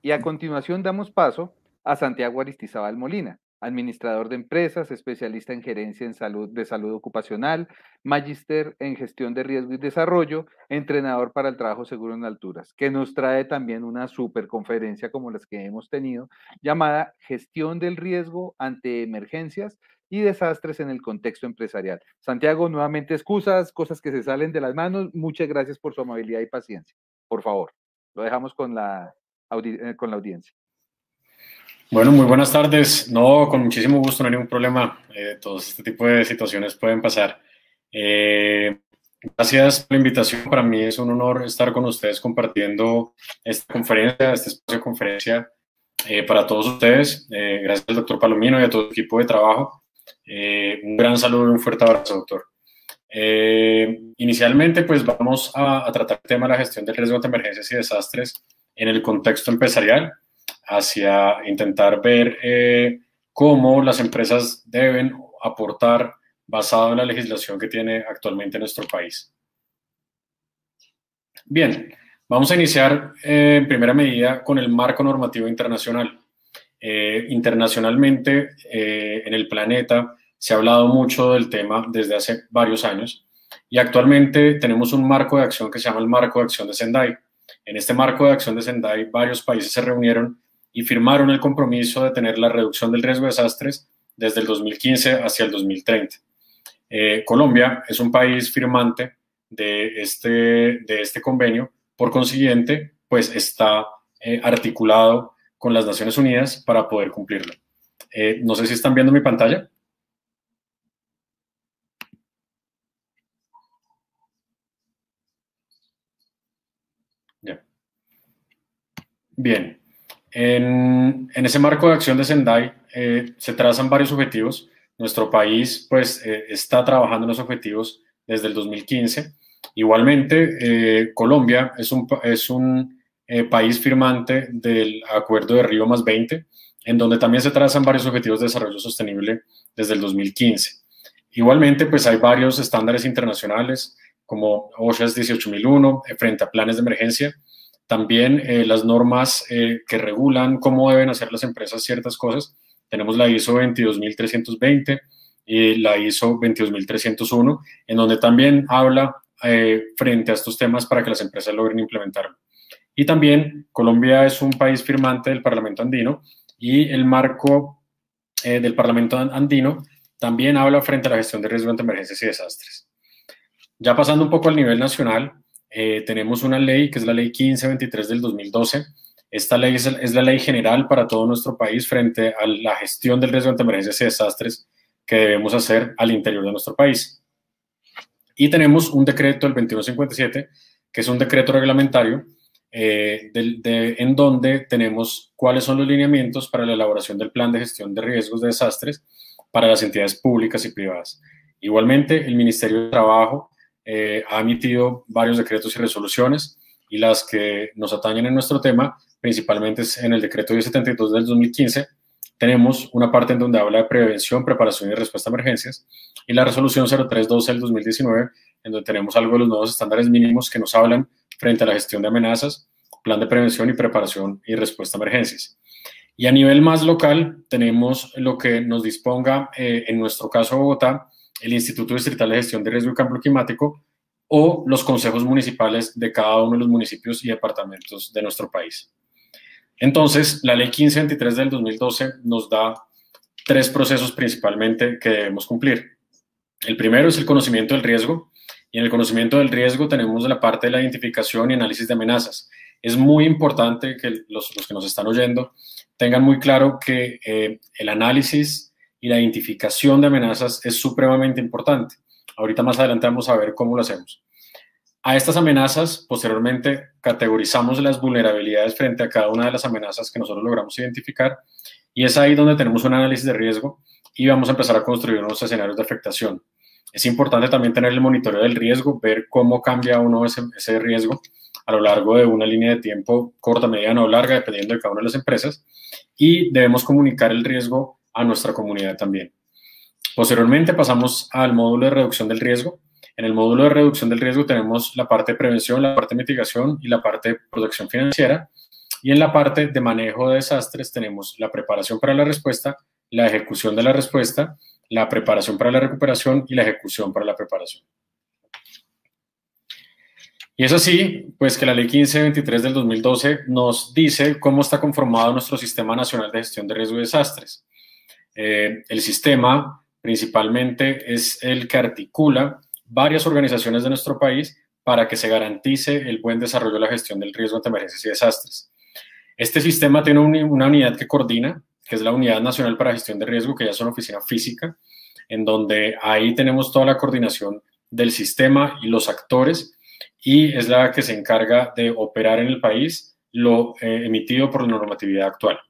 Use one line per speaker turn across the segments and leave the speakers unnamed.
Y a continuación damos paso a Santiago Aristizábal Molina, administrador de empresas, especialista en gerencia en salud, de salud ocupacional, magíster en gestión de riesgo y desarrollo, entrenador para el trabajo seguro en alturas, que nos trae también una super conferencia como las que hemos tenido, llamada Gestión del riesgo ante emergencias y desastres en el contexto empresarial. Santiago, nuevamente excusas, cosas que se salen de las manos. Muchas gracias por su amabilidad y paciencia. Por favor, lo dejamos con la audiencia.
Bueno, muy buenas tardes. No, con muchísimo gusto, no hay ningún problema. Todos este tipo de situaciones pueden pasar. Gracias por la invitación. Para mí es un honor estar con ustedes compartiendo esta conferencia, este espacio de conferencia para todos ustedes. Gracias al doctor Palomino y a todo el equipo de trabajo. Un gran saludo y un fuerte abrazo, doctor. Inicialmente, pues vamos a tratar el tema de la gestión del riesgo ante emergencias y desastres en el contexto empresarial, hacia intentar ver cómo las empresas deben aportar basado en la legislación que tiene actualmente nuestro país. Bien, vamos a iniciar en primera medida con el marco normativo internacional. Internacionalmente, en el planeta, se ha hablado mucho del tema desde hace varios años y actualmente tenemos un marco de acción que se llama el Marco de Acción de Sendai. En este Marco de Acción de Sendai, varios países se reunieron y firmaron el compromiso de tener la reducción del riesgo de desastres desde el 2015 hacia el 2030. Colombia es un país firmante de este convenio, por consiguiente, pues está articulado con las Naciones Unidas para poder cumplirlo. No sé si están viendo mi pantalla. Ya. Bien. En ese marco de acción de Sendai se trazan varios objetivos. Nuestro país pues está trabajando en los objetivos desde el 2015. Igualmente, Colombia es un país firmante del Acuerdo de Río +20, en donde también se trazan varios objetivos de desarrollo sostenible desde el 2015. Igualmente, pues hay varios estándares internacionales como OSHA 18001 frente a planes de emergencia. También las normas que regulan cómo deben hacer las empresas ciertas cosas. Tenemos la ISO 22320 y la ISO 22301, en donde también habla frente a estos temas para que las empresas logren implementarlo. Y también Colombia es un país firmante del Parlamento Andino y el marco del Parlamento Andino también habla frente a la gestión de riesgo ante emergencias y desastres. Ya pasando un poco al nivel nacional, tenemos una ley que es la Ley 1523 del 2012. Esta ley es la ley general para todo nuestro país frente a la gestión del riesgo ante emergencias y desastres que debemos hacer al interior de nuestro país. Y tenemos un decreto, el 2157, que es un decreto reglamentario en donde tenemos cuáles son los lineamientos para la elaboración del plan de gestión de riesgos de desastres para las entidades públicas y privadas. Igualmente, el Ministerio de Trabajo ha emitido varios decretos y resoluciones, y las que nos atañen en nuestro tema, principalmente es en el decreto 1072 del 2015, tenemos una parte en donde habla de prevención, preparación y respuesta a emergencias, y la resolución 0312 del 2019, en donde tenemos algo de los nuevos estándares mínimos que nos hablan frente a la gestión de amenazas, plan de prevención y preparación y respuesta a emergencias. Y a nivel más local, tenemos lo que nos disponga, en nuestro caso Bogotá, el Instituto Distrital de Gestión de Riesgo y Cambio Climático o los consejos municipales de cada uno de los municipios y departamentos de nuestro país. Entonces, la Ley 1523 del 2012 nos da 3 procesos principalmente que debemos cumplir. El primero es el conocimiento del riesgo, y en el conocimiento del riesgo tenemos la parte de la identificación y análisis de amenazas. Es muy importante que los que nos están oyendo tengan muy claro que el análisis y la identificación de amenazas es supremamente importante. Ahorita más adelante vamos a ver cómo lo hacemos. A estas amenazas, posteriormente, categorizamos las vulnerabilidades frente a cada una de las amenazas que nosotros logramos identificar, y es ahí donde tenemos un análisis de riesgo y vamos a empezar a construir unos escenarios de afectación. Es importante también tener el monitoreo del riesgo, ver cómo cambia uno ese riesgo a lo largo de una línea de tiempo corta, mediana o larga, dependiendo de cada una de las empresas, y debemos comunicar el riesgo a nuestra comunidad también. Posteriormente pasamos al módulo de reducción del riesgo. En el módulo de reducción del riesgo tenemos la parte de prevención, la parte de mitigación y la parte de protección financiera. Y en la parte de manejo de desastres tenemos la preparación para la respuesta, la ejecución de la respuesta, la preparación para la recuperación y la ejecución para la preparación. Y es así, pues que la Ley 1523 del 2012 nos dice cómo está conformado nuestro Sistema Nacional de Gestión de Riesgo y Desastres. El sistema principalmente es el que articula varias organizaciones de nuestro país para que se garantice el buen desarrollo de la gestión del riesgo ante emergencias y desastres. Este sistema tiene una unidad que coordina, que es la Unidad Nacional para Gestión de Riesgo, que ya es una oficina física, en donde ahí tenemos toda la coordinación del sistema y los actores, y es la que se encarga de operar en el país lo emitido por la normatividad actual.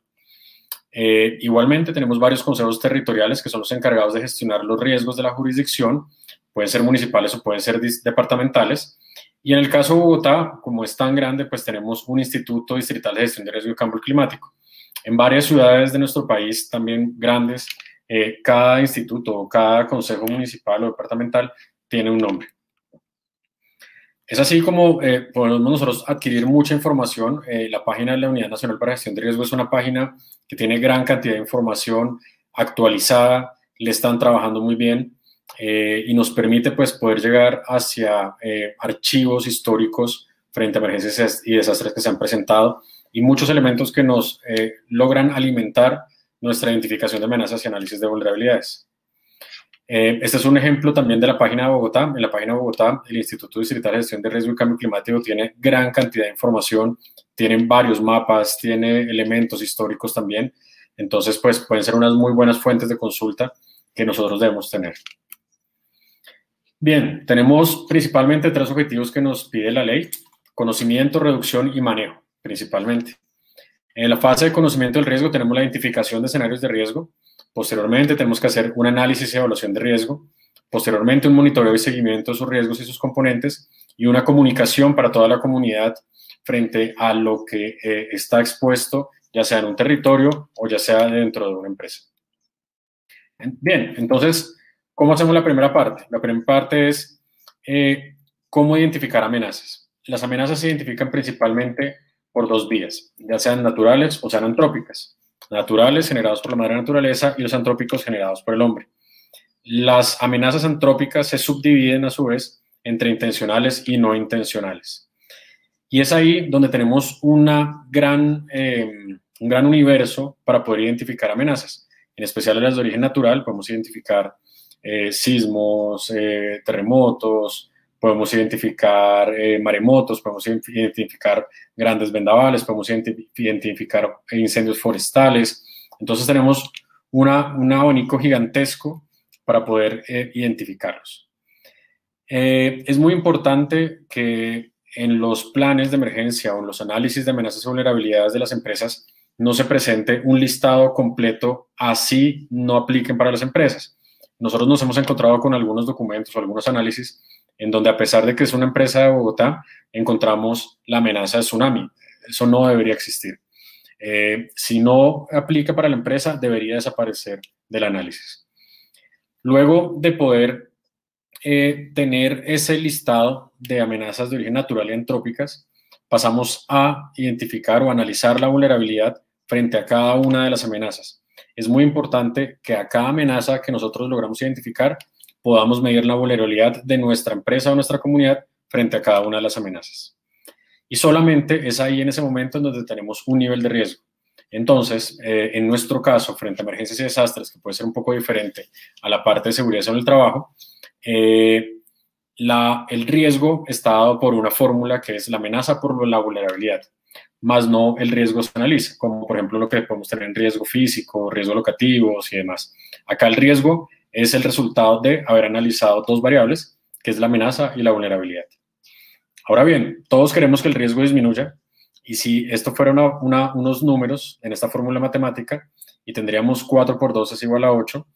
Igualmente tenemos varios consejos territoriales que son los encargados de gestionar los riesgos de la jurisdicción, pueden ser municipales o pueden ser departamentales, y en el caso de Bogotá, como es tan grande, pues tenemos un Instituto Distrital de Gestión de Riesgo y Cambio Climático. En varias ciudades de nuestro país, también grandes, cada instituto o cada consejo municipal o departamental tiene un nombre. Es así como podemos nosotros adquirir mucha información. La página de la Unidad Nacional para Gestión de Riesgo es una página que tiene gran cantidad de información actualizada, le están trabajando muy bien y nos permite pues poder llegar hacia archivos históricos frente a emergencias y desastres que se han presentado y muchos elementos que nos logran alimentar nuestra identificación de amenazas y análisis de vulnerabilidades. Este es un ejemplo también de la página de Bogotá. En la página de Bogotá, el Instituto Distrital de Gestión de Riesgo y Cambio Climático tiene gran cantidad de información, tienen varios mapas, tiene elementos históricos también. Entonces, pues pueden ser unas muy buenas fuentes de consulta que nosotros debemos tener. Bien, tenemos principalmente 3 objetivos que nos pide la ley: conocimiento, reducción y manejo, principalmente. En la fase de conocimiento del riesgo tenemos la identificación de escenarios de riesgo. Posteriormente tenemos que hacer un análisis y evaluación de riesgo. Posteriormente un monitoreo y seguimiento de esos riesgos y sus componentes y una comunicación para toda la comunidad frente a lo que está expuesto, ya sea en un territorio o ya sea dentro de una empresa. Bien, entonces, ¿cómo hacemos la primera parte? La primera parte es cómo identificar amenazas. Las amenazas se identifican principalmente por 2 vías, ya sean naturales o sean antrópicas. Naturales generados por la madre naturaleza y los antrópicos generados por el hombre. Las amenazas antrópicas se subdividen a su vez entre intencionales y no intencionales. Y es ahí donde tenemos un gran universo para poder identificar amenazas. En especial las de origen natural, podemos identificar sismos, terremotos, podemos identificar maremotos, podemos identificar grandes vendavales, podemos identificar incendios forestales. Entonces tenemos un abanico gigantesco para poder identificarlos. Es muy importante que en los planes de emergencia o en los análisis de amenazas y vulnerabilidades de las empresas no se presente un listado completo, así no apliquen para las empresas. Nosotros nos hemos encontrado con algunos documentos o algunos análisis en donde, a pesar de que es una empresa de Bogotá, encontramos la amenaza de tsunami. Eso no debería existir. Si no aplica para la empresa, debería desaparecer del análisis. Luego de poder tener ese listado de amenazas de origen natural y antrópicas, pasamos a identificar o analizar la vulnerabilidad frente a cada una de las amenazas. Es muy importante que a cada amenaza que nosotros logramos identificar podamos medir la vulnerabilidad de nuestra empresa o nuestra comunidad frente a cada una de las amenazas. Y solamente es ahí, en ese momento, en donde tenemos un nivel de riesgo. Entonces, en nuestro caso, frente a emergencias y desastres, que puede ser un poco diferente a la parte de seguridad en el trabajo, el riesgo está dado por una fórmula que es la amenaza por la vulnerabilidad, más no el riesgo se analiza, como por ejemplo lo que podemos tener en riesgo físico, riesgo locativos y demás. Acá el riesgo es el resultado de haber analizado 2 variables, que es la amenaza y la vulnerabilidad. Ahora bien, todos queremos que el riesgo disminuya, y si esto fuera unos números en esta fórmula matemática, y tendríamos 4 por 2 es igual a 8,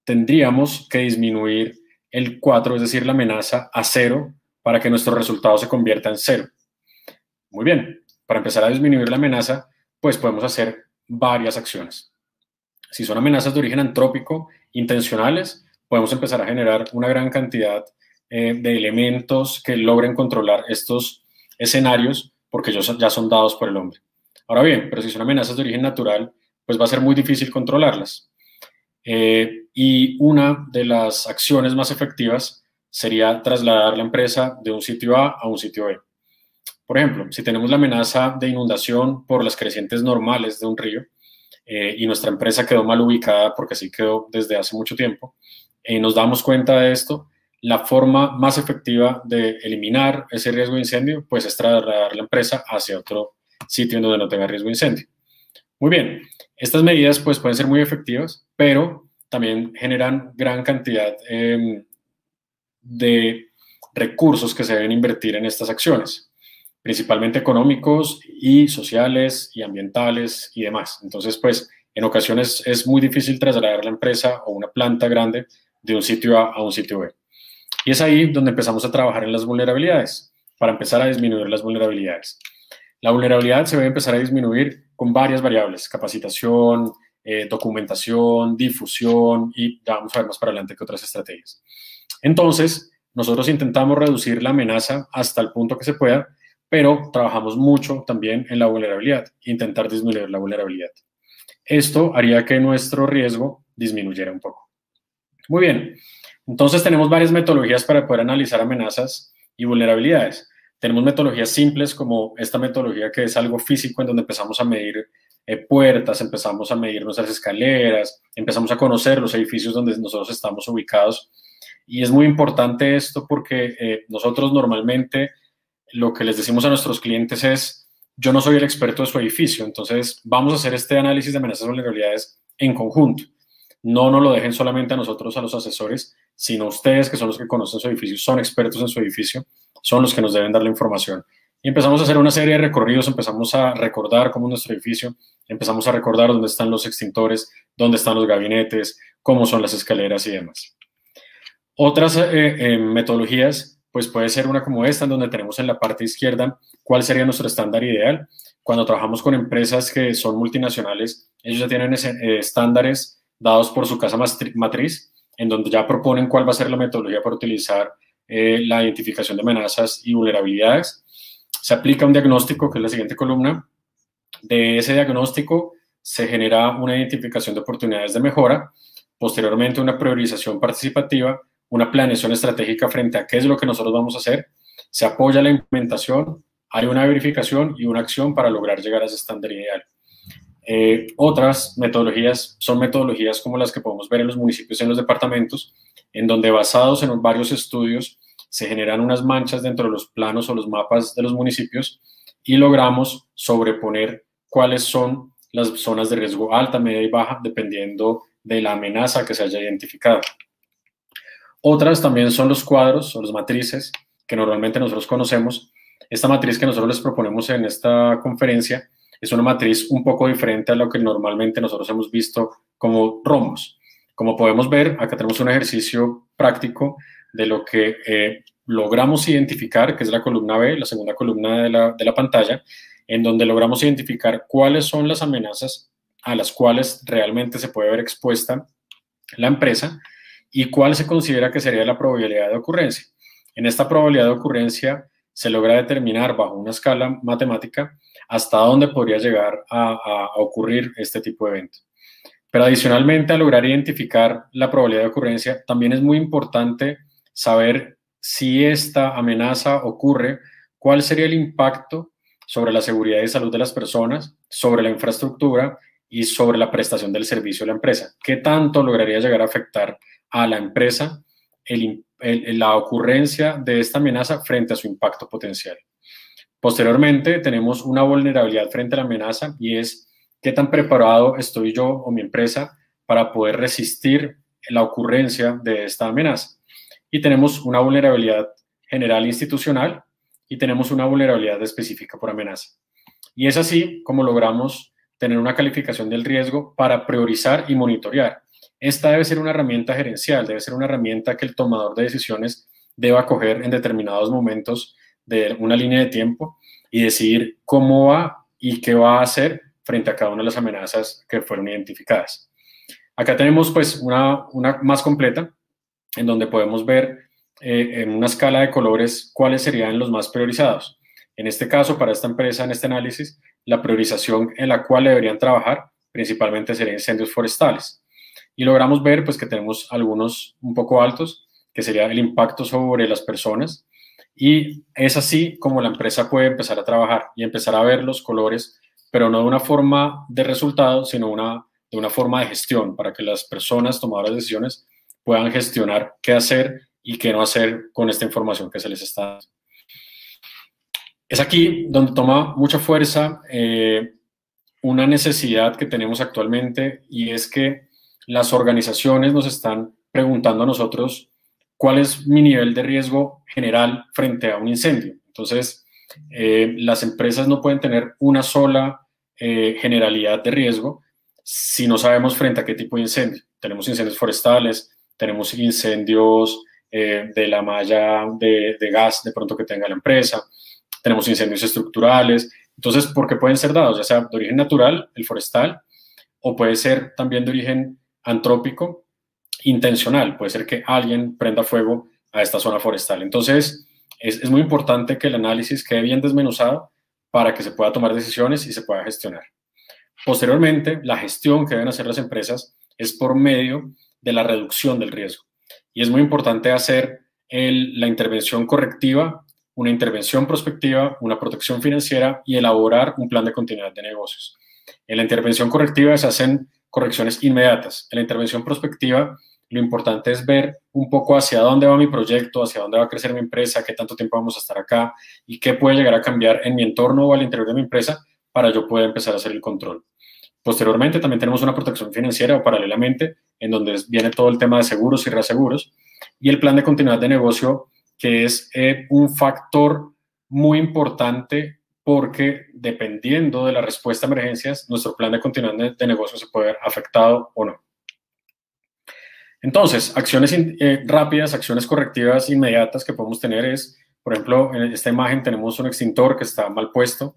tendríamos que disminuir el 4, es decir, la amenaza, a 0 para que nuestro resultado se convierta en 0. Muy bien, para empezar a disminuir la amenaza, pues podemos hacer varias acciones. Si son amenazas de origen antrópico, intencionales, podemos empezar a generar una gran cantidad de elementos que logren controlar estos escenarios porque ellos ya son dados por el hombre. Ahora bien, pero si son amenazas de origen natural, pues va a ser muy difícil controlarlas. Y una de las acciones más efectivas sería trasladar la empresa de un sitio A un sitio B. Por ejemplo, si tenemos la amenaza de inundación por las crecientes normales de un río y nuestra empresa quedó mal ubicada porque así quedó desde hace mucho tiempo, y nos damos cuenta de esto, la forma más efectiva de eliminar ese riesgo de incendio pues es trasladar la empresa hacia otro sitio en donde no tenga riesgo de incendio. Muy bien, estas medidas pues pueden ser muy efectivas, pero también generan gran cantidad de recursos que se deben invertir en estas acciones, principalmente económicos y sociales y ambientales y demás. Entonces, pues, en ocasiones es muy difícil trasladar la empresa o una planta grande de un sitio A un sitio B. Y es ahí donde empezamos a trabajar en las vulnerabilidades, para empezar a disminuir las vulnerabilidades. La vulnerabilidad se debe empezar a disminuir con varias variables: capacitación, documentación, difusión, y ya vamos a ver más para adelante que otras estrategias. Entonces, nosotros intentamos reducir la amenaza hasta el punto que se pueda, pero trabajamos mucho también en la vulnerabilidad, intentar disminuir la vulnerabilidad. Esto haría que nuestro riesgo disminuyera un poco. Muy bien, entonces tenemos varias metodologías para poder analizar amenazas y vulnerabilidades. Tenemos metodologías simples como esta metodología que es algo físico, en donde empezamos a medir puertas, empezamos a medir nuestras escaleras, empezamos a conocer los edificios donde nosotros estamos ubicados. Y es muy importante esto porque nosotros normalmente lo que les decimos a nuestros clientes es: yo no soy el experto de su edificio, entonces vamos a hacer este análisis de amenazas y vulnerabilidades en conjunto. No nos lo dejen solamente a nosotros, a los asesores, sino ustedes, que son los que conocen su edificio, son expertos en su edificio, son los que nos deben dar la información. Y empezamos a hacer una serie de recorridos, empezamos a recordar cómo es nuestro edificio, empezamos a recordar dónde están los extintores, dónde están los gabinetes, cómo son las escaleras y demás. Otras metodologías, pues puede ser una como esta, en donde tenemos en la parte izquierda cuál sería nuestro estándar ideal. Cuando trabajamos con empresas que son multinacionales, ellos ya tienen estándares dados por su casa matriz, en donde ya proponen cuál va a ser la metodología para utilizar la identificación de amenazas y vulnerabilidades. Se aplica un diagnóstico, que es la siguiente columna. De ese diagnóstico se genera una identificación de oportunidades de mejora, posteriormente una priorización participativa, una planeación estratégica frente a qué es lo que nosotros vamos a hacer, se apoya la implementación, hay una verificación y una acción para lograr llegar a ese estándar ideal. Otras metodologías son metodologías como las que podemos ver en los municipios y en los departamentos, en donde basados en varios estudios se generan unas manchas dentro de los planos o los mapas de los municipios y logramos sobreponer cuáles son las zonas de riesgo alta, media y baja, dependiendo de la amenaza que se haya identificado. Otras también son los cuadros o las matrices que normalmente nosotros conocemos. Esta matriz que nosotros les proponemos en esta conferencia es una matriz un poco diferente a lo que normalmente nosotros hemos visto como rombos. Como podemos ver, acá tenemos un ejercicio práctico de lo que logramos identificar, que es la columna B, la segunda columna de la pantalla, en donde logramos identificar cuáles son las amenazas a las cuales realmente se puede ver expuesta la empresa y cuál se considera que sería la probabilidad de ocurrencia. En esta probabilidad de ocurrencia se logra determinar bajo una escala matemática hasta dónde podría llegar a ocurrir este tipo de evento. Pero adicionalmente, a lograr identificar la probabilidad de ocurrencia, también es muy importante saber si esta amenaza ocurre, cuál sería el impacto sobre la seguridad y salud de las personas, sobre la infraestructura y sobre la prestación del servicio de la empresa. ¿Qué tanto lograría llegar a afectar a la empresa la ocurrencia de esta amenaza frente a su impacto potencial? Posteriormente, tenemos una vulnerabilidad frente a la amenaza y es qué tan preparado estoy yo o mi empresa para poder resistir la ocurrencia de esta amenaza. Y tenemos una vulnerabilidad general institucional y tenemos una vulnerabilidad específica por amenaza. Y es así como logramos tener una calificación del riesgo para priorizar y monitorear. Esta debe ser una herramienta gerencial, debe ser una herramienta que el tomador de decisiones deba coger en determinados momentos de una línea de tiempo y decidir cómo va y qué va a hacer frente a cada una de las amenazas que fueron identificadas. Acá tenemos pues una más completa, en donde podemos ver en una escala de colores cuáles serían los más priorizados. en este caso, para esta empresa, en este análisis, la priorización en la cual deberían trabajar principalmente serían incendios forestales. Y logramos ver pues, que tenemos algunos un poco altos, que sería el impacto sobre las personas, y es así como la empresa puede empezar a trabajar y empezar a ver los colores, pero no de una forma de resultado, sino de una forma de gestión, para que las personas tomadoras de decisiones puedan gestionar qué hacer y qué no hacer con esta información que se les está dando. Es aquí donde toma mucha fuerza una necesidad que tenemos actualmente, y es que las organizaciones nos están preguntando a nosotros cuál es mi nivel de riesgo general frente a un incendio. Entonces, las empresas no pueden tener una sola generalidad de riesgo si no sabemos frente a qué tipo de incendio. Tenemos incendios forestales, tenemos incendios de la malla de gas de pronto que tenga la empresa, tenemos incendios estructurales. Entonces, porque pueden ser dados, ya sea de origen natural, el forestal, o puede ser también de origen antrópico, intencional. Puede ser que alguien prenda fuego a esta zona forestal. Entonces, es muy importante que el análisis quede bien desmenuzado para que se pueda tomar decisiones y se pueda gestionar. Posteriormente, la gestión que deben hacer las empresas es por medio de la reducción del riesgo. Y es muy importante hacer la intervención correctiva, una intervención prospectiva, una protección financiera y elaborar un plan de continuidad de negocios. En la intervención correctiva se hacen correcciones inmediatas. En la intervención prospectiva, lo importante es ver un poco hacia dónde va mi proyecto, hacia dónde va a crecer mi empresa, qué tanto tiempo vamos a estar acá y qué puede llegar a cambiar en mi entorno o al interior de mi empresa para yo poder empezar a hacer el control. Posteriormente, también tenemos una protección financiera o paralelamente, en donde viene todo el tema de seguros y reaseguros, y el plan de continuidad de negocio, que es un factor muy importante porque dependiendo de la respuesta a emergencias, nuestro plan de continuidad de negocio se puede ver afectado o no. Entonces, acciones rápidas, acciones correctivas inmediatas que podemos tener es, por ejemplo, en esta imagen tenemos un extintor que está mal puesto.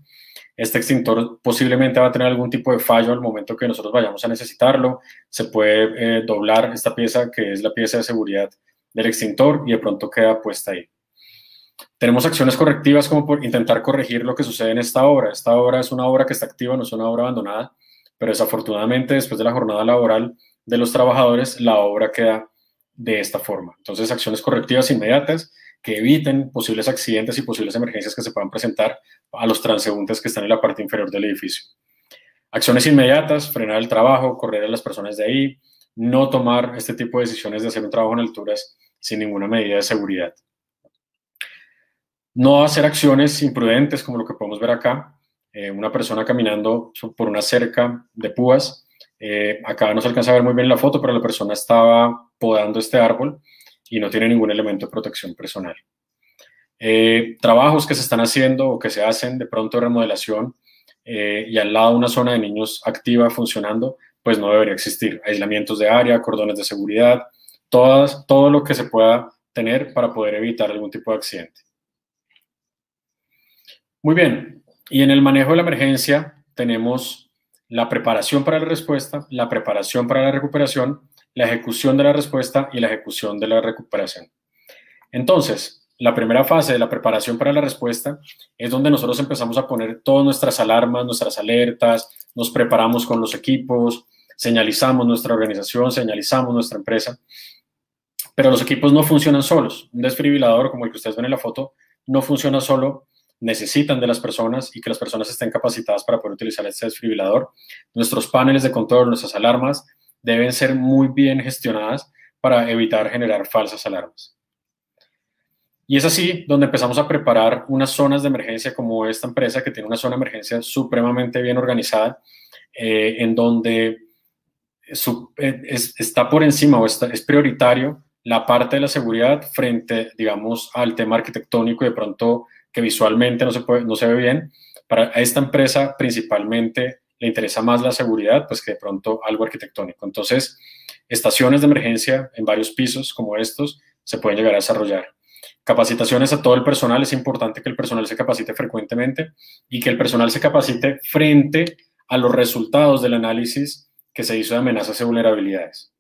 Este extintor posiblemente va a tener algún tipo de fallo al momento que nosotros vayamos a necesitarlo. Se puede doblar esta pieza, que es la pieza de seguridad del extintor, y de pronto queda puesta ahí. Tenemos acciones correctivas como por intentar corregir lo que sucede en esta obra. Esta obra es una obra que está activa, no es una obra abandonada, pero desafortunadamente después de la jornada laboral de los trabajadores, la obra queda de esta forma. Entonces, acciones correctivas inmediatas que eviten posibles accidentes y posibles emergencias que se puedan presentar a los transeúntes que están en la parte inferior del edificio. Acciones inmediatas, frenar el trabajo, correr a las personas de ahí, no tomar este tipo de decisiones de hacer un trabajo en alturas sin ninguna medida de seguridad. No hacer acciones imprudentes como lo que podemos ver acá, una persona caminando por una cerca de púas. Acá no se alcanza a ver muy bien la foto, pero la persona estaba podando este árbol y no tiene ningún elemento de protección personal. Trabajos que se están haciendo o que se hacen de pronto de remodelación y al lado una zona de niños activa funcionando, pues no debería existir. Aislamientos de área, cordones de seguridad, todo lo que se pueda tener para poder evitar algún tipo de accidente. Muy bien, y en el manejo de la emergencia tenemos la preparación para la respuesta, la preparación para la recuperación, la ejecución de la respuesta y la ejecución de la recuperación. Entonces, la primera fase de la preparación para la respuesta es donde nosotros empezamos a poner todas nuestras alarmas, nuestras alertas, nos preparamos con los equipos, señalizamos nuestra organización, señalizamos nuestra empresa, pero los equipos no funcionan solos. Un desfibrilador, como el que ustedes ven en la foto, no funciona solo. Necesitan de las personas y que las personas estén capacitadas para poder utilizar este desfibrilador. Nuestros paneles de control, nuestras alarmas deben ser muy bien gestionadas para evitar generar falsas alarmas. Y es así donde empezamos a preparar unas zonas de emergencia como esta empresa que tiene una zona de emergencia supremamente bien organizada, en donde está por encima o es prioritario la parte de la seguridad frente, digamos, al tema arquitectónico y de pronto que visualmente no se ve bien. Para esta empresa principalmente le interesa más la seguridad, pues que de pronto algo arquitectónico. Entonces, estaciones de emergencia en varios pisos como estos se pueden llegar a desarrollar. Capacitaciones a todo el personal, es importante que el personal se capacite frecuentemente y que el personal se capacite frente a los resultados del análisis que se hizo de amenazas y vulnerabilidades.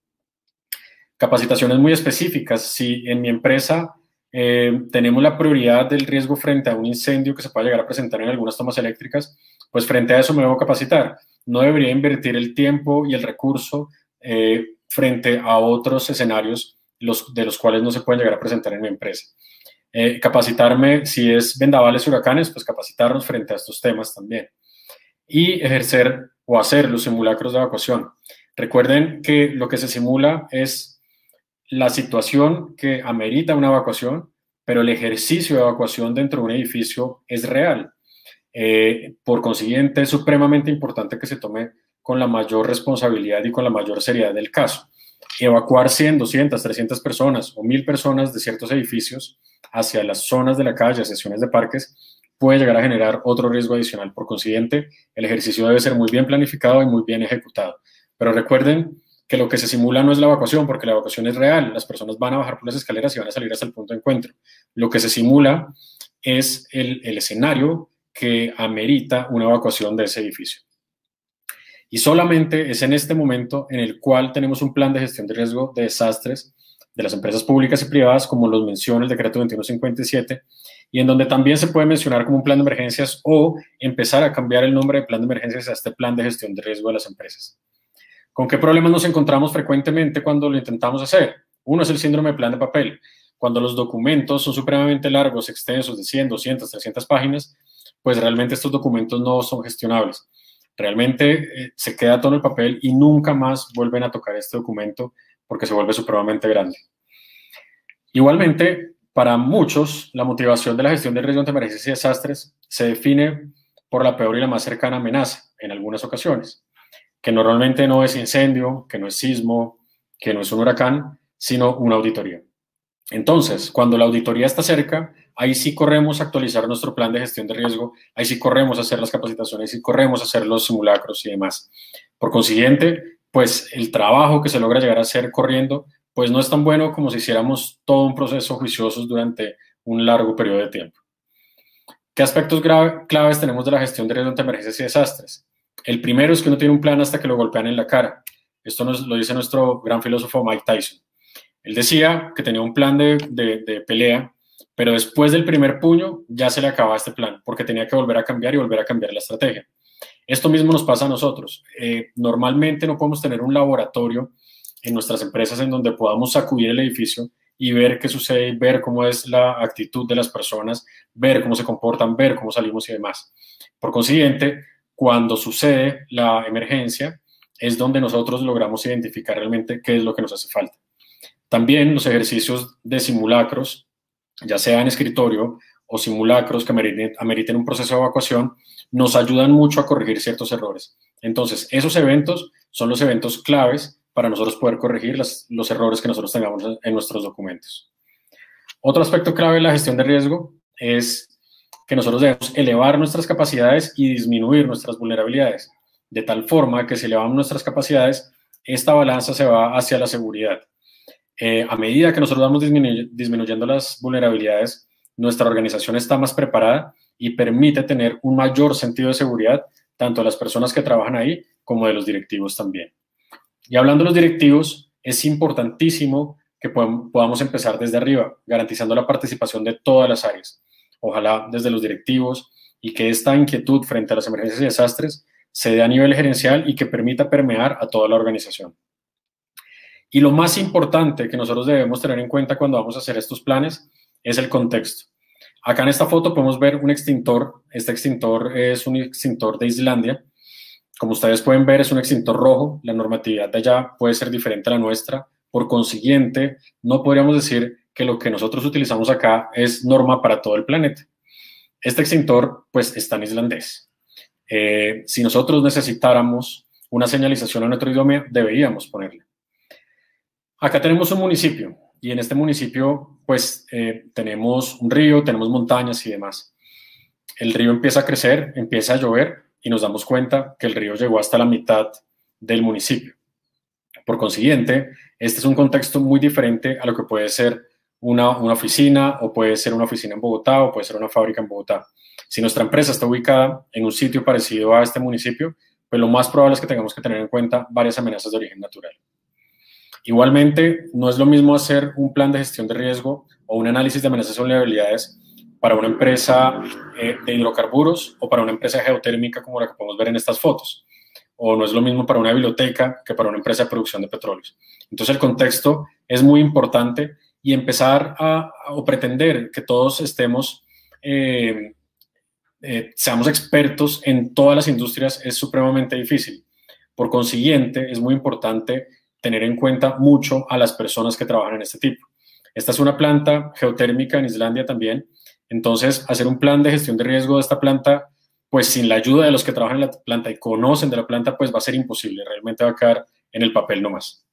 Capacitaciones muy específicas. Si en mi empresa tenemos la prioridad del riesgo frente a un incendio que se pueda llegar a presentar en algunas tomas eléctricas, pues frente a eso me debo capacitar. No debería invertir el tiempo y el recurso frente a otros escenarios de los cuales no se pueden llegar a presentar en mi empresa. Capacitarme, si es vendavales y huracanes, pues capacitarnos frente a estos temas también. Y ejercer o hacer los simulacros de evacuación. Recuerden que lo que se simula es la situación que amerita una evacuación, pero el ejercicio de evacuación dentro de un edificio es real. Por consiguiente, es supremamente importante que se tome con la mayor responsabilidad y con la mayor seriedad del caso. Evacuar 100, 200, 300 personas o 1000 personas de ciertos edificios hacia las zonas de la calle, secciones de parques, puede llegar a generar otro riesgo adicional. Por consiguiente, el ejercicio debe ser muy bien planificado y muy bien ejecutado. Pero recuerden que lo que se simula no es la evacuación, porque la evacuación es real. Las personas van a bajar por las escaleras y van a salir hasta el punto de encuentro. Lo que se simula es el escenario que amerita una evacuación de ese edificio. Y solamente es en este momento en el cual tenemos un plan de gestión de riesgo de desastres de las empresas públicas y privadas, como los menciona el decreto 2157, y en donde también se puede mencionar como un plan de emergencias o empezar a cambiar el nombre de plan de emergencias a este plan de gestión de riesgo de las empresas. ¿Con qué problemas nos encontramos frecuentemente cuando lo intentamos hacer? Uno es el síndrome de plan de papel. Cuando los documentos son supremamente largos, extensos, de 100, 200, 300 páginas, pues realmente estos documentos no son gestionables. Realmente se queda todo en el papel y nunca más vuelven a tocar este documento porque se vuelve supremamente grande. Igualmente, para muchos, la motivación de la gestión de riesgo ante emergencias y desastres se define por la peor y la más cercana amenaza en algunas ocasiones, que normalmente no es incendio, que no es sismo, que no es un huracán, sino una auditoría. Entonces, cuando la auditoría está cerca, ahí sí corremos a actualizar nuestro plan de gestión de riesgo, ahí sí corremos a hacer las capacitaciones, y corremos a hacer los simulacros y demás. Por consiguiente, pues el trabajo que se logra llegar a hacer corriendo, pues no es tan bueno como si hiciéramos todo un proceso juicioso durante un largo periodo de tiempo. ¿Qué aspectos claves tenemos de la gestión de riesgo ante emergencias y desastres? El primero es que uno tiene un plan hasta que lo golpean en la cara. Esto nos lo dice nuestro gran filósofo Mike Tyson. Él decía que tenía un plan de pelea, pero después del primer puño ya se le acababa este plan, porque tenía que volver a cambiar y volver a cambiar la estrategia. Esto mismo nos pasa a nosotros. Normalmente no podemos tener un laboratorio en nuestras empresas en donde podamos sacudir el edificio y ver qué sucede, ver cómo es la actitud de las personas, ver cómo se comportan, ver cómo salimos y demás. Por consiguiente, cuando sucede la emergencia, es donde nosotros logramos identificar realmente qué es lo que nos hace falta. También los ejercicios de simulacros, ya sea en escritorio o simulacros que ameriten un proceso de evacuación, nos ayudan mucho a corregir ciertos errores. Entonces, esos eventos son los eventos claves para nosotros poder corregir los errores que nosotros tengamos en nuestros documentos. Otro aspecto clave de la gestión de riesgo es que nosotros debemos elevar nuestras capacidades y disminuir nuestras vulnerabilidades, de tal forma que si elevamos nuestras capacidades, esta balanza se va hacia la seguridad. A medida que nosotros vamos disminuyendo las vulnerabilidades, nuestra organización está más preparada y permite tener un mayor sentido de seguridad, tanto de las personas que trabajan ahí como de los directivos también. Y hablando de los directivos, es importantísimo que podamos empezar desde arriba, garantizando la participación de todas las áreas. Ojalá desde los directivos, y que esta inquietud frente a las emergencias y desastres se dé a nivel gerencial y que permita permear a toda la organización. Y lo más importante que nosotros debemos tener en cuenta cuando vamos a hacer estos planes es el contexto. Acá en esta foto podemos ver un extintor. Este extintor es un extintor de Islandia. Como ustedes pueden ver, es un extintor rojo. La normatividad de allá puede ser diferente a la nuestra. Por consiguiente, no podríamos decir que lo que nosotros utilizamos acá es norma para todo el planeta. Este extintor, pues, está en islandés. Si nosotros necesitáramos una señalización en nuestro idioma, deberíamos ponerle. Acá tenemos un municipio y en este municipio pues tenemos un río, tenemos montañas y demás. El río empieza a crecer, empieza a llover y nos damos cuenta que el río llegó hasta la mitad del municipio. Por consiguiente, este es un contexto muy diferente a lo que puede ser una oficina, o puede ser una oficina en Bogotá, o puede ser una fábrica en Bogotá. Si nuestra empresa está ubicada en un sitio parecido a este municipio, pues lo más probable es que tengamos que tener en cuenta varias amenazas de origen natural. Igualmente, no es lo mismo hacer un plan de gestión de riesgo o un análisis de amenazas y vulnerabilidades para una empresa de hidrocarburos o para una empresa geotérmica como la que podemos ver en estas fotos. O no es lo mismo para una biblioteca que para una empresa de producción de petróleos. Entonces el contexto es muy importante y empezar o pretender que todos estemos, seamos expertos en todas las industrias es supremamente difícil. Por consiguiente, es muy importante tener en cuenta mucho a las personas que trabajan en este tipo. Esta es una planta geotérmica en Islandia también. Entonces, hacer un plan de gestión de riesgo de esta planta, pues sin la ayuda de los que trabajan en la planta y conocen de la planta, pues va a ser imposible. Realmente va a quedar en el papel nomás.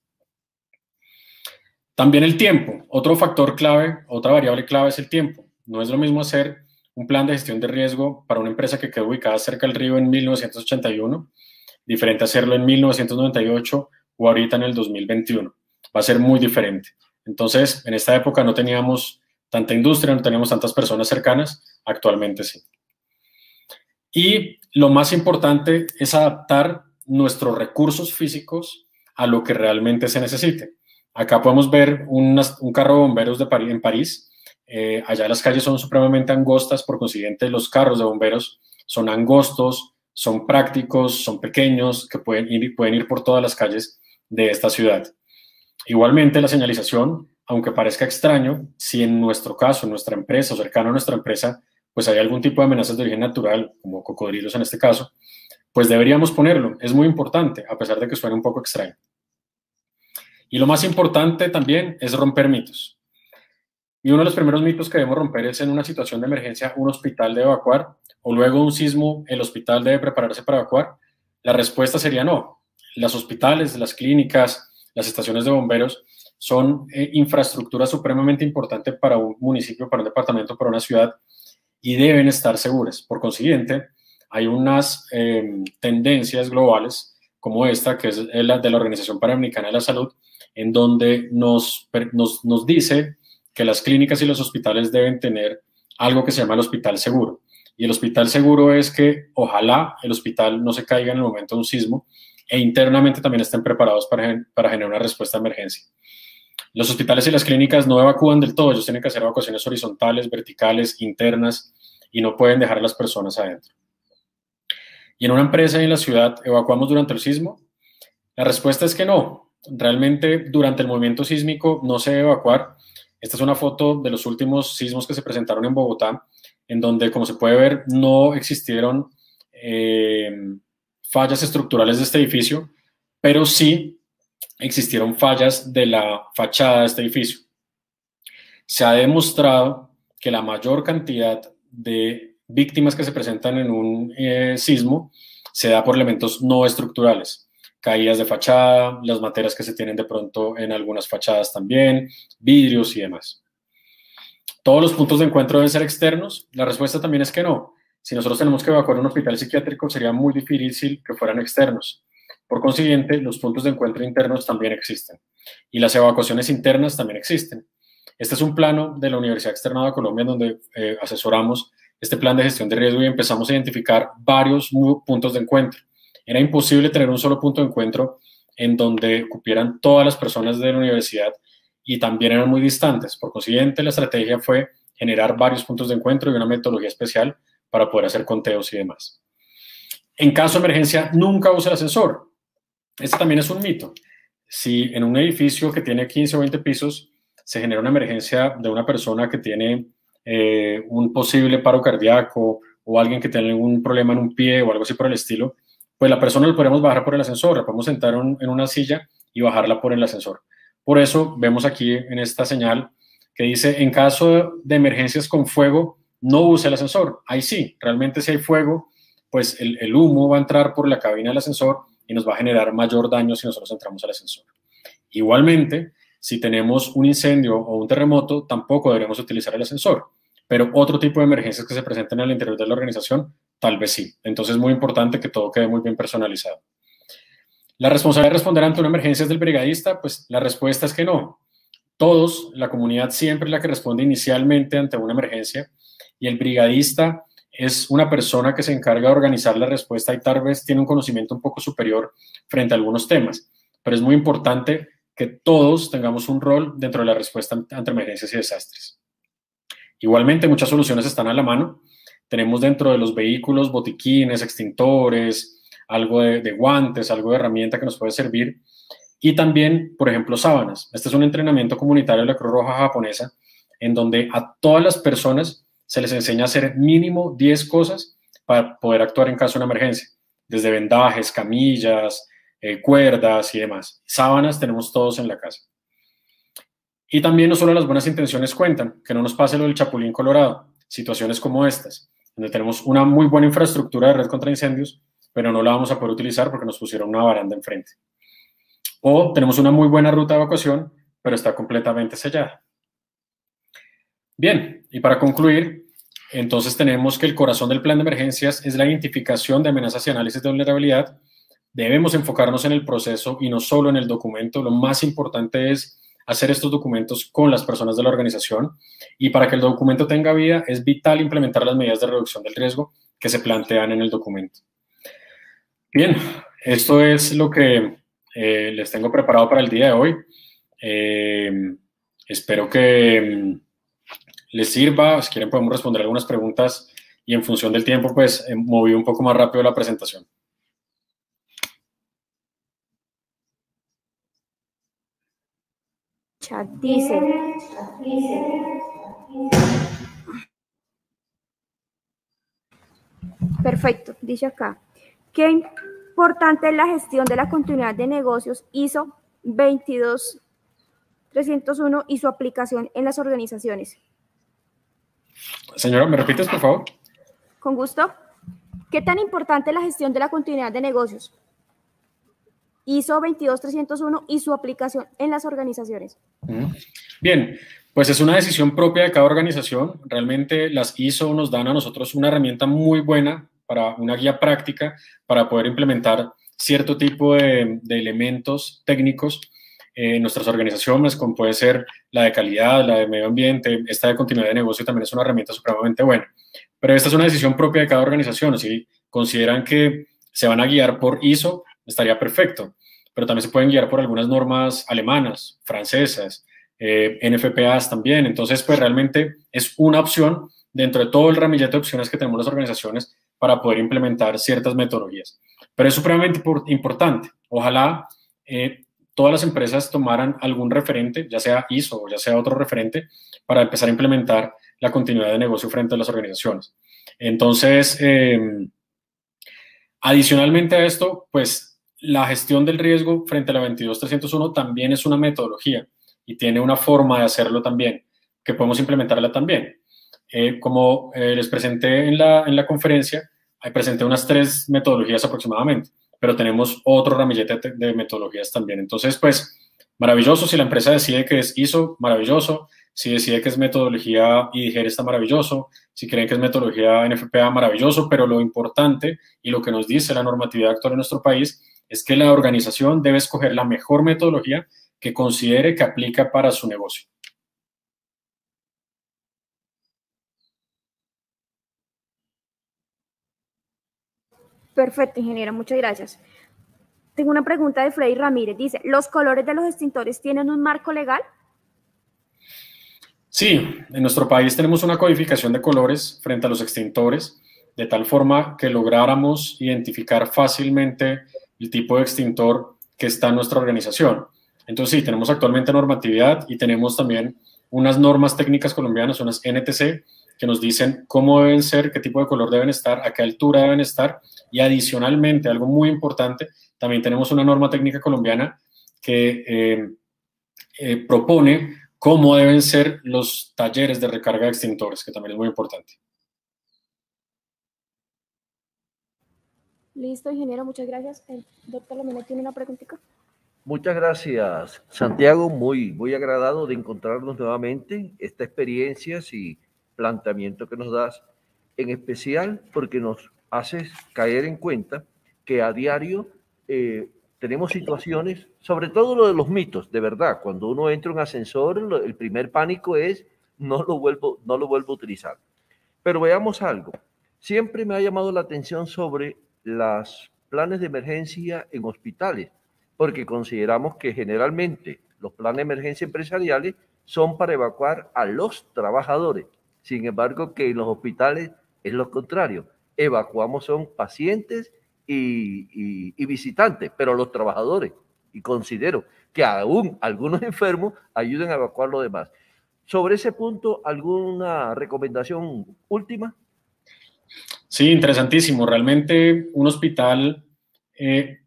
También el tiempo. Otro factor clave, otra variable clave es el tiempo. No es lo mismo hacer un plan de gestión de riesgo para una empresa que quedó ubicada cerca del río en 1981, diferente a hacerlo en 1998 o ahorita en el 2021. Va a ser muy diferente. Entonces, en esta época no teníamos tanta industria, no teníamos tantas personas cercanas, actualmente sí. Y lo más importante es adaptar nuestros recursos físicos a lo que realmente se necesite. Acá podemos ver un carro de bomberos en París. Allá las calles son supremamente angostas, por consiguiente los carros de bomberos son angostos, son prácticos, son pequeños, que pueden ir por todas las calles de esta ciudad. Igualmente la señalización, aunque parezca extraño, si en nuestro caso, en nuestra empresa o cercano a nuestra empresa, pues hay algún tipo de amenazas de origen natural, como cocodrilos en este caso, pues deberíamos ponerlo. Es muy importante, a pesar de que suene un poco extraño. Y lo más importante también es romper mitos. Y uno de los primeros mitos que debemos romper es: en una situación de emergencia, un hospital debe evacuar, o luego un sismo, el hospital debe prepararse para evacuar. La respuesta sería no. Los hospitales, las clínicas, las estaciones de bomberos son infraestructura supremamente importante para un municipio, para un departamento, para una ciudad, y deben estar seguras. Por consiguiente, hay unas tendencias globales como esta, que es la de la Organización Panamericana de la Salud, en donde nos dice que las clínicas y los hospitales deben tener algo que se llama el hospital seguro. Y el hospital seguro es que ojalá el hospital no se caiga en el momento de un sismo e internamente también estén preparados para generar una respuesta de emergencia. Los hospitales y las clínicas no evacúan del todo, ellos tienen que hacer evacuaciones horizontales, verticales, internas, y no pueden dejar a las personas adentro. ¿Y en una empresa y en la ciudad evacuamos durante el sismo? La respuesta es que no. Realmente durante el movimiento sísmico no se debe evacuar. Esta es una foto de los últimos sismos que se presentaron en Bogotá, en donde, como se puede ver, no existieron fallas estructurales de este edificio, pero sí existieron fallas de la fachada de este edificio. Se ha demostrado que la mayor cantidad de víctimas que se presentan en un sismo se da por elementos no estructurales. Caídas de fachada, las materias que se tienen de pronto en algunas fachadas también, vidrios y demás. ¿Todos los puntos de encuentro deben ser externos? La respuesta también es que no. Si nosotros tenemos que evacuar un hospital psiquiátrico, sería muy difícil que fueran externos. Por consiguiente, los puntos de encuentro internos también existen. Y las evacuaciones internas también existen. Este es un plano de la Universidad Externada de Colombia, donde asesoramos este plan de gestión de riesgo y empezamos a identificar varios puntos de encuentro. Era imposible tener un solo punto de encuentro en donde cupieran todas las personas de la universidad, y también eran muy distantes. Por consiguiente, la estrategia fue generar varios puntos de encuentro y una metodología especial para poder hacer conteos y demás. En caso de emergencia, nunca use el ascensor. Este también es un mito. Si en un edificio que tiene 15 o 20 pisos se genera una emergencia de una persona que tiene un posible paro cardíaco o alguien que tiene algún problema en un pie o algo así por el estilo, pues la persona la podemos bajar por el ascensor, la podemos sentar en una silla y bajarla por el ascensor. Por eso vemos aquí en esta señal que dice: en caso de emergencias con fuego, no use el ascensor. Ahí sí, realmente si hay fuego, pues el humo va a entrar por la cabina del ascensor y nos va a generar mayor daño si nosotros entramos al ascensor. Igualmente, si tenemos un incendio o un terremoto, tampoco deberíamos utilizar el ascensor. Pero otro tipo de emergencias que se presenten al interior de la organización, tal vez sí. Entonces es muy importante que todo quede muy bien personalizado. ¿La responsabilidad de responder ante una emergencia es del brigadista? Pues la respuesta es que no. Todos, la comunidad siempre es la que responde inicialmente ante una emergencia, y el brigadista es una persona que se encarga de organizar la respuesta y tal vez tiene un conocimiento un poco superior frente a algunos temas. Pero es muy importante que todos tengamos un rol dentro de la respuesta ante emergencias y desastres. Igualmente, muchas soluciones están a la mano. Tenemos dentro de los vehículos botiquines, extintores, algo de guantes, algo de herramienta que nos puede servir. Y también, por ejemplo, sábanas. Este es un entrenamiento comunitario de la Cruz Roja japonesa en donde a todas las personas se les enseña a hacer mínimo 10 cosas para poder actuar en caso de una emergencia, desde vendajes, camillas, cuerdas y demás. Sábanas tenemos todos en la casa. Y también no solo las buenas intenciones cuentan, que no nos pase lo del Chapulín Colorado, situaciones como estas, donde tenemos una muy buena infraestructura de red contra incendios, pero no la vamos a poder utilizar porque nos pusieron una baranda enfrente. O tenemos una muy buena ruta de evacuación, pero está completamente sellada. Bien, y para concluir, entonces tenemos que el corazón del plan de emergencias es la identificación de amenazas y análisis de vulnerabilidad. Debemos enfocarnos en el proceso y no solo en el documento. Lo más importante es hacer estos documentos con las personas de la organización, y para que el documento tenga vida es vital implementar las medidas de reducción del riesgo que se plantean en el documento. Bien, esto es lo que les tengo preparado para el día de hoy. Espero que les sirva. Si quieren podemos responder algunas preguntas y en función del tiempo pues moví un poco más rápido la presentación.
Chat dice. Perfecto, dice acá. Qué importante es la gestión de la continuidad de negocios ISO 22301 y su aplicación en las organizaciones.
Señora, ¿me repites, por favor?
Con gusto. ¿Qué tan importante es la gestión de la continuidad de negocios ISO 22301 y su aplicación en las organizaciones?
Bien, pues es una decisión propia de cada organización. Realmente las ISO nos dan a nosotros una herramienta muy buena para una guía práctica para poder implementar cierto tipo de elementos técnicos en nuestras organizaciones, como puede ser la de calidad, la de medio ambiente. Esta de continuidad de negocio también es una herramienta supremamente buena. Pero esta es una decisión propia de cada organización. Si consideran que se van a guiar por ISO, estaría perfecto. Pero también se pueden guiar por algunas normas alemanas, francesas, NFPAs también. Entonces, pues realmente es una opción dentro de todo el ramillete de opciones que tenemos las organizaciones para poder implementar ciertas metodologías. Pero es supremamente importante. Ojalá todas las empresas tomaran algún referente, ya sea ISO o ya sea otro referente, para empezar a implementar la continuidad de negocio frente a las organizaciones. Entonces, adicionalmente a esto, pues la gestión del riesgo frente a la 22301 también es una metodología y tiene una forma de hacerlo también, que podemos implementarla también. Como les presenté en la conferencia, presenté unas 3 metodologías aproximadamente, pero tenemos otro ramillete de metodologías también. Entonces, pues, maravilloso. Si la empresa decide que es ISO, maravilloso. Si decide que es metodología IDIGER, está maravilloso. Si creen que es metodología NFPA, maravilloso. Pero lo importante y lo que nos dice la normatividad actual en nuestro país es que la organización debe escoger la mejor metodología que considere que aplica para su negocio.
Perfecto, ingeniero, muchas gracias. Tengo una pregunta de Freddy Ramírez. Dice, ¿los colores de los extintores tienen un marco legal?
Sí, en nuestro país tenemos una codificación de colores frente a los extintores, de tal forma que lográramos identificar fácilmente el tipo de extintor que está en nuestra organización. Entonces sí, tenemos actualmente normatividad y tenemos también unas normas técnicas colombianas, unas NTC, que nos dicen cómo deben ser, qué tipo de color deben estar, a qué altura deben estar, y adicionalmente, algo muy importante, también tenemos una norma técnica colombiana que propone cómo deben ser los talleres de recarga de extintores, que también es muy importante.
Listo, ingeniero, muchas gracias. El doctor Lamine tiene una preguntita.
Muchas gracias, Santiago. Muy agradado de encontrarnos nuevamente. Esta experiencia y planteamiento que nos das, en especial porque nos haces caer en cuenta que a diario tenemos situaciones, sobre todo lo de los mitos, de verdad. Cuando uno entra en un ascensor, el primer pánico es no lo vuelvo a utilizar. Pero veamos algo. Siempre me ha llamado la atención sobre los planes de emergencia en hospitales, porque consideramos que generalmente los planes de emergencia empresariales son para evacuar a los trabajadores, Sin embargo, que en los hospitales es lo contrario. Evacuamos son pacientes y visitantes, pero los trabajadores. Y considero que aún algunos enfermos ayuden a evacuar los demás. Sobre ese punto, ¿alguna recomendación última?
Sí, interesantísimo. Realmente un hospital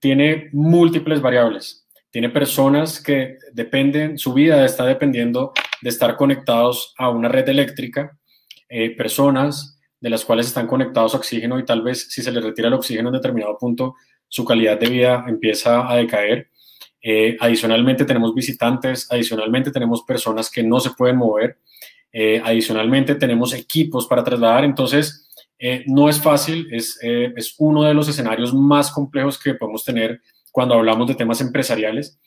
tiene múltiples variables. Tiene personas que dependen, su vida está dependiendo de estar conectados a una red eléctrica, personas de las cuales están conectados a oxígeno y tal vez si se les retira el oxígeno en determinado punto, su calidad de vida empieza a decaer. Adicionalmente tenemos visitantes, adicionalmente tenemos personas que no se pueden mover, adicionalmente tenemos equipos para trasladar, entonces no es fácil, es uno de los escenarios más complejos que podemos tener cuando hablamos de temas empresariales,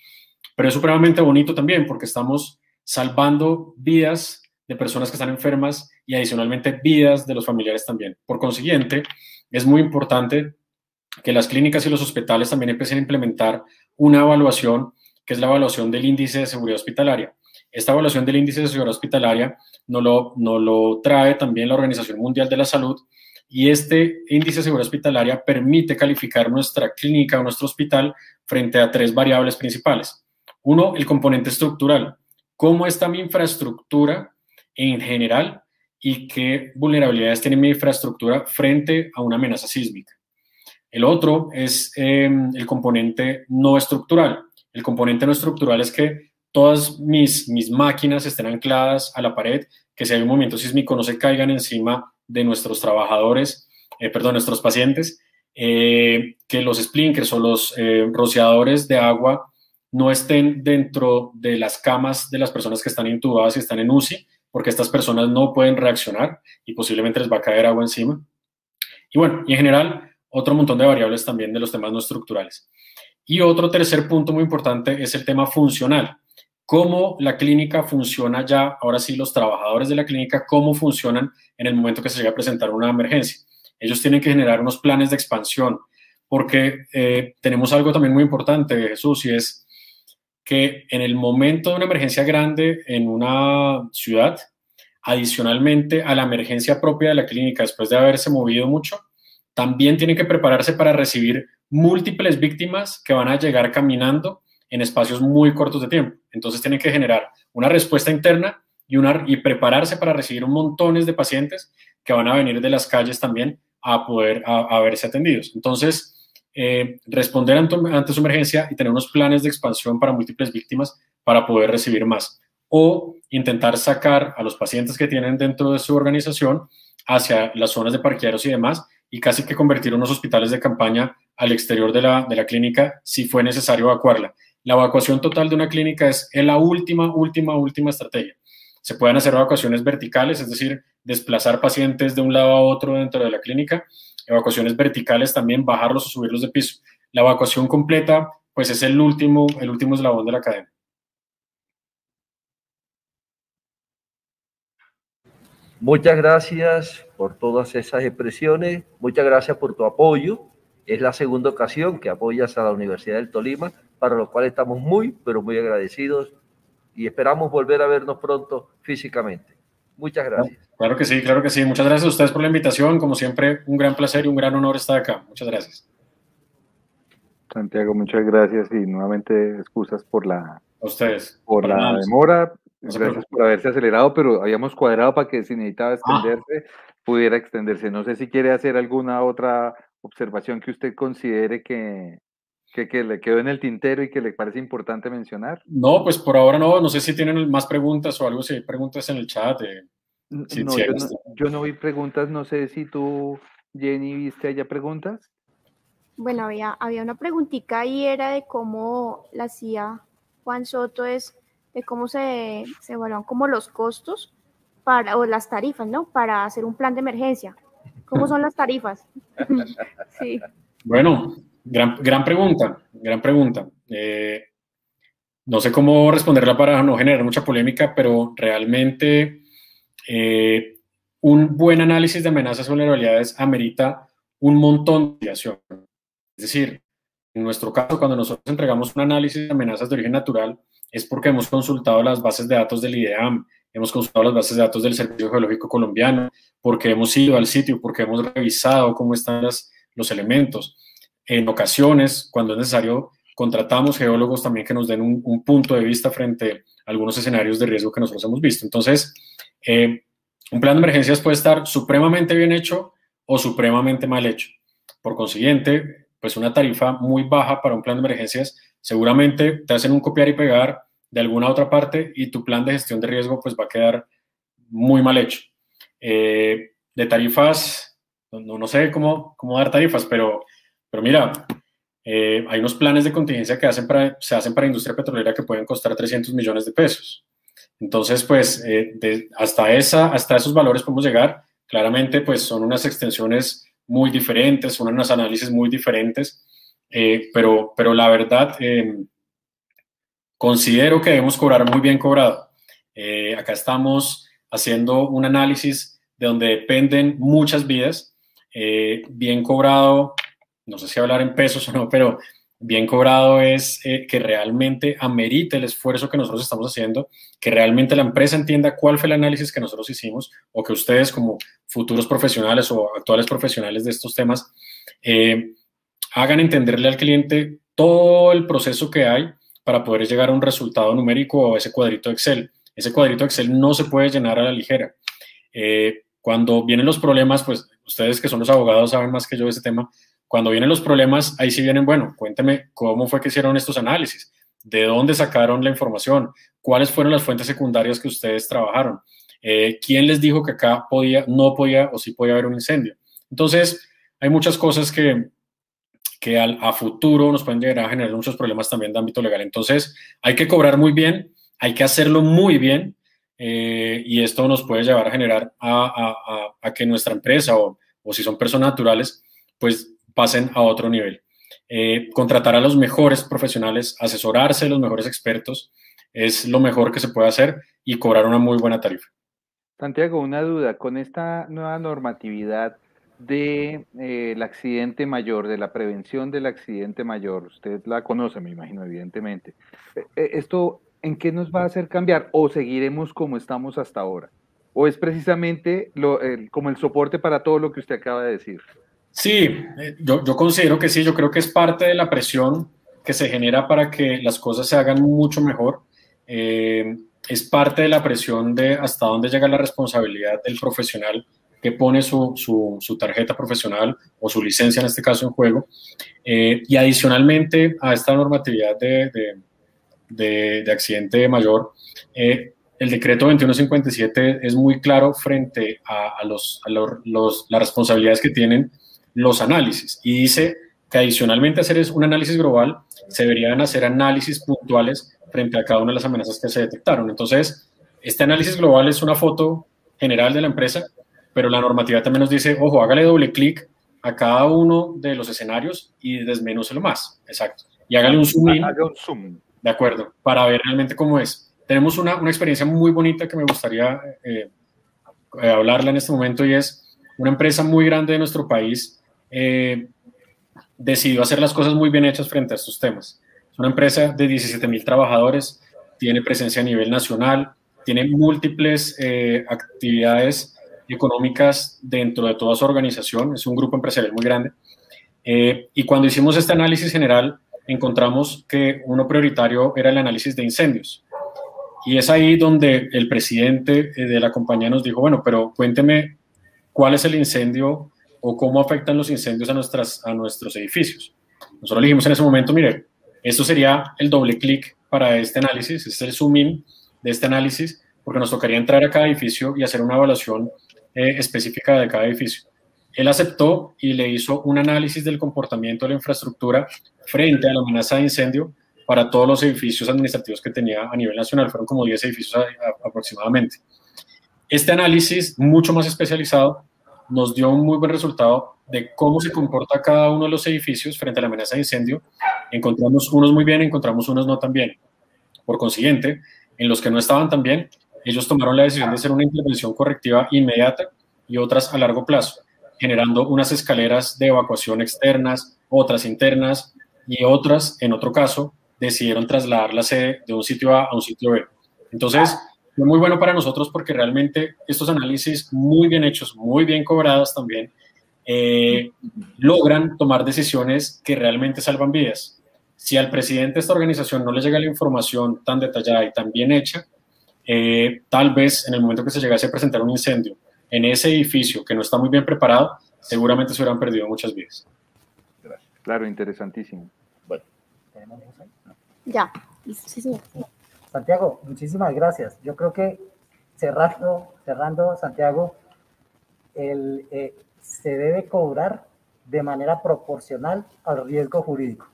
pero es supremamente bonito también porque estamos salvando vidas de personas que están enfermas y adicionalmente vidas de los familiares también. Por consiguiente, es muy importante que las clínicas y los hospitales también empiecen a implementar una evaluación que es la evaluación del índice de seguridad hospitalaria. Esta evaluación del índice de seguridad hospitalaria nos lo trae también la Organización Mundial de la Salud y este índice de seguridad hospitalaria permite calificar nuestra clínica o nuestro hospital frente a 3 variables principales. Uno, el componente estructural. ¿Cómo está mi infraestructura en general y qué vulnerabilidades tiene mi infraestructura frente a una amenaza sísmica? El otro es el componente no estructural. El componente no estructural es que todas mis máquinas estén ancladas a la pared, que si hay un movimiento sísmico no se caigan encima de nuestros trabajadores, nuestros pacientes, que los sprinklers o los rociadores de agua no estén dentro de las camas de las personas que están intubadas y están en UCI, porque estas personas no pueden reaccionar y posiblemente les va a caer agua encima. Y bueno, y en general, otro montón de variables también de los temas no estructurales. Y otro tercer punto muy importante es el tema funcional. Cómo la clínica funciona ya, ahora sí, los trabajadores de la clínica, cómo funcionan en el momento que se llega a presentar una emergencia. Ellos tienen que generar unos planes de expansión, porque tenemos algo también muy importante, Jesús, y es que en el momento de una emergencia grande en una ciudad, adicionalmente a la emergencia propia de la clínica, después de haberse movido mucho, también tienen que prepararse para recibir múltiples víctimas que van a llegar caminando en espacios muy cortos de tiempo. Entonces tienen que generar una respuesta interna y prepararse para recibir montones de pacientes que van a venir de las calles también a poder a verse atendidos. Entonces, responder ante su emergencia y tener unos planes de expansión para múltiples víctimas para poder recibir más. O intentar sacar a los pacientes que tienen dentro de su organización hacia las zonas de parqueaderos y demás, y casi que convertir unos hospitales de campaña al exterior de la clínica si fue necesario evacuarla. La evacuación total de una clínica es la última estrategia. Se pueden hacer evacuaciones verticales, es decir, desplazar pacientes de un lado a otro dentro de la clínica. Evacuaciones verticales también, bajarlos o subirlos de piso. La evacuación completa, pues es el último eslabón de la cadena.
Muchas gracias por todas esas expresiones, muchas gracias por tu apoyo. Es la segunda ocasión que apoyas a la Universidad del Tolima, para lo cual estamos muy, pero muy agradecidos y esperamos volver a vernos pronto físicamente. Muchas gracias.
Claro que sí, claro que sí. Muchas gracias a ustedes por la invitación. Como siempre, un gran placer y un gran honor estar acá. Muchas gracias.
Santiago, muchas gracias y nuevamente excusas por
A ustedes.
por la demora. Gracias por haberse acelerado, pero habíamos cuadrado para que si necesitaba extenderse, pudiera extenderse. No sé si quiere hacer alguna otra observación que usted considere que le quedó en el tintero y que le parece importante mencionar.
No, pues por ahora no. No sé si tienen más preguntas o algo, si hay preguntas en el chat.
Yo no vi preguntas, no sé si tú, Jenny, viste allá preguntas.
Bueno, había una preguntita y era de cómo la hacía Juan Soto, de cómo se evalúan como los costos o las tarifas, ¿no? Para hacer un plan de emergencia. ¿Cómo son las tarifas? Sí.
Bueno, gran pregunta. No sé cómo responderla para no generar mucha polémica, pero realmente un buen análisis de amenazas y vulnerabilidades amerita un montón de investigación. Es decir, en nuestro caso, cuando nosotros entregamos un análisis de amenazas de origen natural, es porque hemos consultado las bases de datos del IDEAM, hemos consultado las bases de datos del Servicio Geológico Colombiano, porque hemos ido al sitio, porque hemos revisado cómo están los elementos. En ocasiones, cuando es necesario, contratamos geólogos también que nos den un punto de vista frente a algunos escenarios de riesgo que nosotros hemos visto. Entonces, un plan de emergencias puede estar supremamente bien hecho o supremamente mal hecho. Por consiguiente, pues una tarifa muy baja para un plan de emergencias seguramente te hacen un copiar y pegar de alguna otra parte y tu plan de gestión de riesgo pues va a quedar muy mal hecho. De tarifas, no sé cómo dar tarifas, pero mira, hay unos planes de contingencia que se hacen para industria petrolera que pueden costar 300 millones de pesos. Entonces, pues, hasta esos valores podemos llegar. Claramente, pues, son unas extensiones muy diferentes, son unos análisis muy diferentes, pero la verdad, considero que debemos cobrar muy bien cobrado. Acá estamos haciendo un análisis de donde dependen muchas vidas, bien cobrado, no sé si hablar en pesos o no, pero bien cobrado es que realmente amerite el esfuerzo que nosotros estamos haciendo, que realmente la empresa entienda cuál fue el análisis que nosotros hicimos o que ustedes como futuros profesionales o actuales profesionales de estos temas hagan entenderle al cliente todo el proceso que hay para poder llegar a un resultado numérico o a ese cuadrito Excel. Ese cuadrito Excel no se puede llenar a la ligera. Cuando vienen los problemas, pues ustedes que son los abogados saben más que yo de ese tema. Cuando vienen los problemas, ahí sí vienen, bueno, cuénteme cómo fue que hicieron estos análisis, de dónde sacaron la información, cuáles fueron las fuentes secundarias que ustedes trabajaron, quién les dijo que acá no podía o sí podía haber un incendio. Entonces, hay muchas cosas que a futuro nos pueden llegar a generar muchos problemas también de ámbito legal. Entonces, hay que cobrar muy bien, hay que hacerlo muy bien, y esto nos puede llevar a generar a que nuestra empresa o si son personas naturales, pues pasen a otro nivel. Contratar a los mejores profesionales, asesorarse de los mejores expertos, es lo mejor que se puede hacer y cobrar una muy buena tarifa.
Santiago, una duda, con esta nueva normatividad del accidente mayor, de la prevención del accidente mayor, usted la conoce, me imagino, evidentemente. ¿Esto en qué nos va a hacer cambiar? ¿O seguiremos como estamos hasta ahora? ¿O es precisamente como el soporte para todo lo que usted acaba de decir?
Sí, yo considero que sí, yo creo que es parte de la presión que se genera para que las cosas se hagan mucho mejor. Es parte de la presión de hasta dónde llega la responsabilidad del profesional que pone su tarjeta profesional o su licencia, en este caso, en juego. Y adicionalmente a esta normatividad de accidente mayor, el decreto 2157 es muy claro frente a las responsabilidades que tienen los análisis y dice que adicionalmente a hacer un análisis global se deberían hacer análisis puntuales frente a cada una de las amenazas que se detectaron. Entonces, este análisis global es una foto general de la empresa, pero la normativa también nos dice, ojo, hágale doble clic a cada uno de los escenarios y desmenúcelo más, exacto. Y hágale un zoom in,
haga un zoom.
De acuerdo, para ver realmente cómo es. Tenemos una experiencia muy bonita que me gustaría hablarla en este momento y es una empresa muy grande de nuestro país decidió hacer las cosas muy bien hechas frente a estos temas. Es una empresa de 17,000 trabajadores, tiene presencia a nivel nacional, tiene múltiples actividades económicas dentro de toda su organización, es un grupo empresarial muy grande. Y cuando hicimos este análisis general, encontramos que uno prioritario era el análisis de incendios. Y es ahí donde el presidente de la compañía nos dijo, bueno, pero cuénteme cuál es el incendio o cómo afectan los incendios a nuestros edificios. Nosotros le dijimos en ese momento, mire, esto sería el doble clic para este análisis, este es el zoom in de este análisis, porque nos tocaría entrar a cada edificio y hacer una evaluación específica de cada edificio. Él aceptó y le hizo un análisis del comportamiento de la infraestructura frente a la amenaza de incendio para todos los edificios administrativos que tenía a nivel nacional. Fueron como 10 edificios aproximadamente. Este análisis, mucho más especializado, nos dio un muy buen resultado de cómo se comporta cada uno de los edificios frente a la amenaza de incendio. Encontramos unos muy bien, encontramos unos no tan bien. Por consiguiente, en los que no estaban tan bien, ellos tomaron la decisión de hacer una intervención correctiva inmediata y otras a largo plazo, generando unas escaleras de evacuación externas, otras internas y otras, en otro caso, decidieron trasladar la sede de un sitio A a un sitio B. Entonces, fue muy bueno para nosotros porque realmente estos análisis muy bien hechos, muy bien cobrados también, logran tomar decisiones que realmente salvan vidas. Si al presidente de esta organización no le llega la información tan detallada y tan bien hecha, tal vez en el momento que se llegase a presentar un incendio en ese edificio que no está muy bien preparado, seguramente se hubieran perdido muchas vidas.
Claro, interesantísimo.
Bueno.
Ya, sí, señor.
Santiago, muchísimas gracias. Yo creo que cerrando Santiago, se debe cobrar de manera proporcional al riesgo jurídico.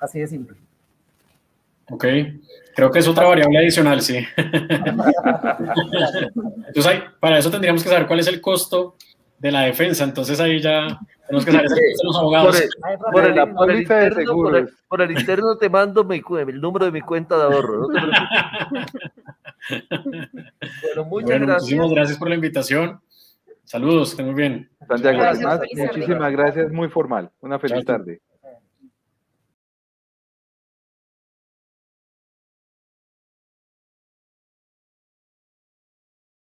Así de simple.
Ok, creo que es otra variable adicional, sí. Entonces, para eso tendríamos que saber cuál es el costo de la defensa. Entonces, ahí ya tenemos que saber el costo de los abogados.
Por el interno te mando el número de mi cuenta de ahorro. No te preocupes. Bueno, muchas gracias.
Muchísimas gracias por la invitación. Saludos, estén muy bien.
Santiago, muchísimas gracias, muy formal. Una feliz tarde.